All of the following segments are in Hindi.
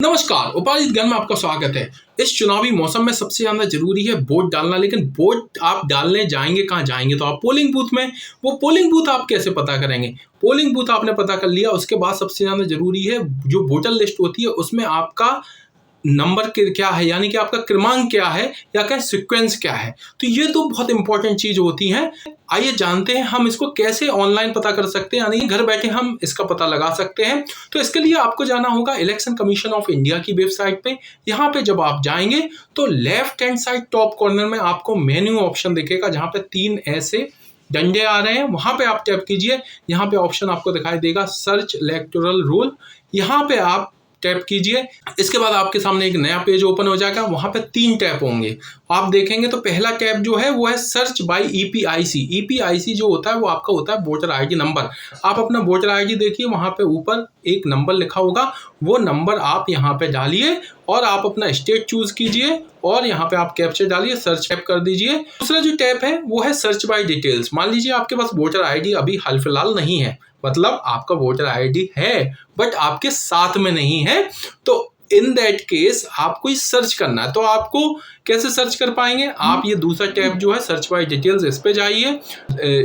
नमस्कार, उपार्जित ज्ञान में आपका स्वागत है। इस चुनावी मौसम में सबसे ज्यादा जरूरी है वोट डालना। लेकिन वोट आप डालने जाएंगे कहाँ? जाएंगे तो आप पोलिंग बूथ में। वो पोलिंग बूथ आप कैसे पता करेंगे? पोलिंग बूथ आपने पता कर लिया, उसके बाद सबसे ज्यादा जरूरी है जो वोटर लिस्ट होती है उसमें आपका नंबर क्या है, यानी कि आपका क्रमांक क्या है या क्या सीक्वेंस क्या है। तो ये तो बहुत इंपॉर्टेंट चीज होती है। आइए जानते हैं हम इसको कैसे ऑनलाइन पता कर सकते हैं, यानी घर बैठे हम इसका पता लगा सकते हैं। तो इसके लिए आपको जाना होगा इलेक्शन कमीशन ऑफ इंडिया की वेबसाइट पे। यहाँ पे जब आप जाएंगे तो left hand side top corner में आपको मेन्यू ऑप्शन दिखेगा, जहाँ पे 3 ऐसे डंडे आ रहे हैं, वहां पे आप टैप कीजिए। यहाँ पे ऑप्शन आपको दिखाई देगा सर्च इलेक्टोरल रोल, यहाँ पे आप टैप कीजिए। इसके बाद आपके सामने एक नया पेज ओपन हो जाएगा, वहां पे 3 टैप होंगे। आप देखेंगे तो पहला टैप जो है वो है सर्च बाय ईपीआईसी। ईपीआईसी जो होता है वो आपका होता है वोटर आईडी नंबर। आप अपना वोटर आईडी देखिए, वहां पे ऊपर एक नंबर लिखा होगा, वो नंबर आप यहाँ पे डालिए और आप अपना स्टेट चूज कीजिए और यहाँ पे आप कैप्चर डालिए, सर्च टैप कर दीजिए। दूसरा जो टैप है वो है सर्च बाय डिटेल्स। मान लीजिए आपके पास वोटर आईडी अभी हाल फिलहाल नहीं है, मतलब आपका वोटर आईडी है बट आपके साथ में नहीं है, तो इन दैट केस आपको ही सर्च करना है। तो आपको कैसे सर्च कर पाएंगे? आप ये दूसरा टैब जो है सर्च बाय डिटेल्स, इस पे जाइए,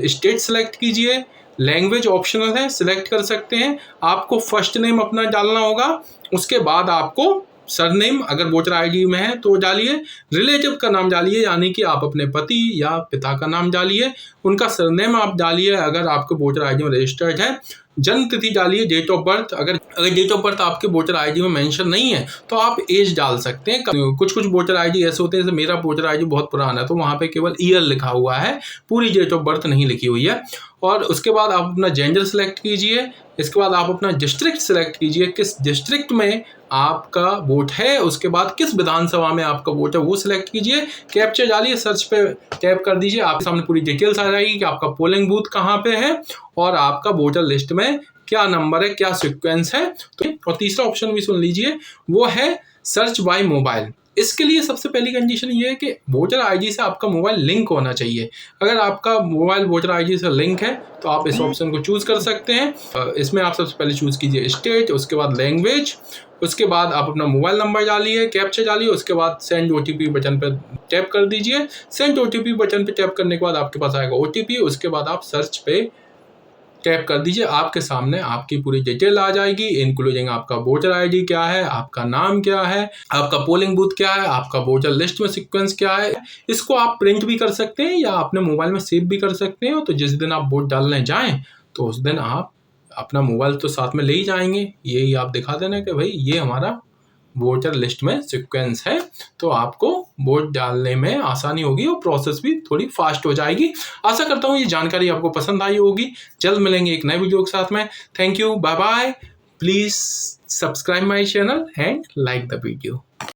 स्टेट सेलेक्ट कीजिए, लैंग्वेज ऑप्शनल है, सिलेक्ट कर सकते हैं। आपको फर्स्ट नेम अपना डालना होगा, उसके बाद आपको सरनेम अगर वोटर आईडी में है तो डालिए, रिलेटिव का नाम डालिए, यानी कि आप अपने पति या पिता का नाम डालिए, उनका सरनेम आप डालिए अगर आपके वोटर आईडी में रजिस्टर्ड है, जन्म तिथि डालिए, डेट ऑफ बर्थ। अगर डेट ऑफ बर्थ आपके वोटर आईडी में मेंशन नहीं है तो आप एज डाल सकते हैं। कुछ वोटर आईडी ऐसे होते हैं, जैसे मेरा वोटर आईडी बहुत पुराना है तो वहाँ पे केवल ईयर लिखा हुआ है, पूरी डेट ऑफ बर्थ नहीं लिखी हुई है। और उसके बाद आप अपना जेंडर सेलेक्ट कीजिए। इसके बाद आप अपना डिस्ट्रिक्ट सेलेक्ट कीजिए, किस डिस्ट्रिक्ट में आपका वोट है, उसके बाद किस विधानसभा में आपका वोट है वो सिलेक्ट कीजिए, कैप्चर डालिए, सर्च पे टैप कर दीजिए। आपके सामने पूरी डिटेल्स आ जाएगी कि आपका पोलिंग बूथ कहाँ पे है और आपका वोटर लिस्ट में क्या नंबर है, क्या सीक्वेंस है। तो और तीसरा ऑप्शन भी सुन लीजिए, वो है सर्च बाय मोबाइल। इसके लिए सबसे पहली कंडीशन ये है कि वोटर आईडी से आपका मोबाइल लिंक होना चाहिए। अगर आपका मोबाइल वोटर आईडी से लिंक है तो आप इस ऑप्शन को चूज कर सकते हैं। इसमें आप सबसे पहले चूज कीजिए स्टेट, उसके बाद लैंग्वेज, उसके बाद आप अपना मोबाइल नंबर डालिए, कैप्चर डालिए, उसके बाद सेंड ओटीपी बटन पर टैप कर दीजिए। सेंड ओटीपी बटन पर टैप करने के बाद आपके पास आएगा ओटीपी, उसके बाद आप सर्च पे टैप कर दीजिए। आपके सामने आपकी पूरी डिटेल आ जाएगी, इंक्लूडिंग आपका वोटर आईडी क्या है, आपका नाम क्या है, आपका पोलिंग बूथ क्या है, आपका वोटर लिस्ट में सीक्वेंस क्या है। इसको आप प्रिंट भी कर सकते हैं या अपने मोबाइल में सेव भी कर सकते हैं। तो जिस दिन आप वोट डालने जाएं तो उस दिन आप अपना मोबाइल तो साथ में ले ही जाएंगे, यही आप दिखा देना कि भाई ये हमारा वोटर लिस्ट में सीक्वेंस है, तो आपको वोट डालने में आसानी होगी और प्रोसेस भी थोड़ी फास्ट हो जाएगी। आशा करता हूँ ये जानकारी आपको पसंद आई होगी। जल्द मिलेंगे एक नए वीडियो के साथ में। Thank you, bye bye. Please subscribe my channel and like the video.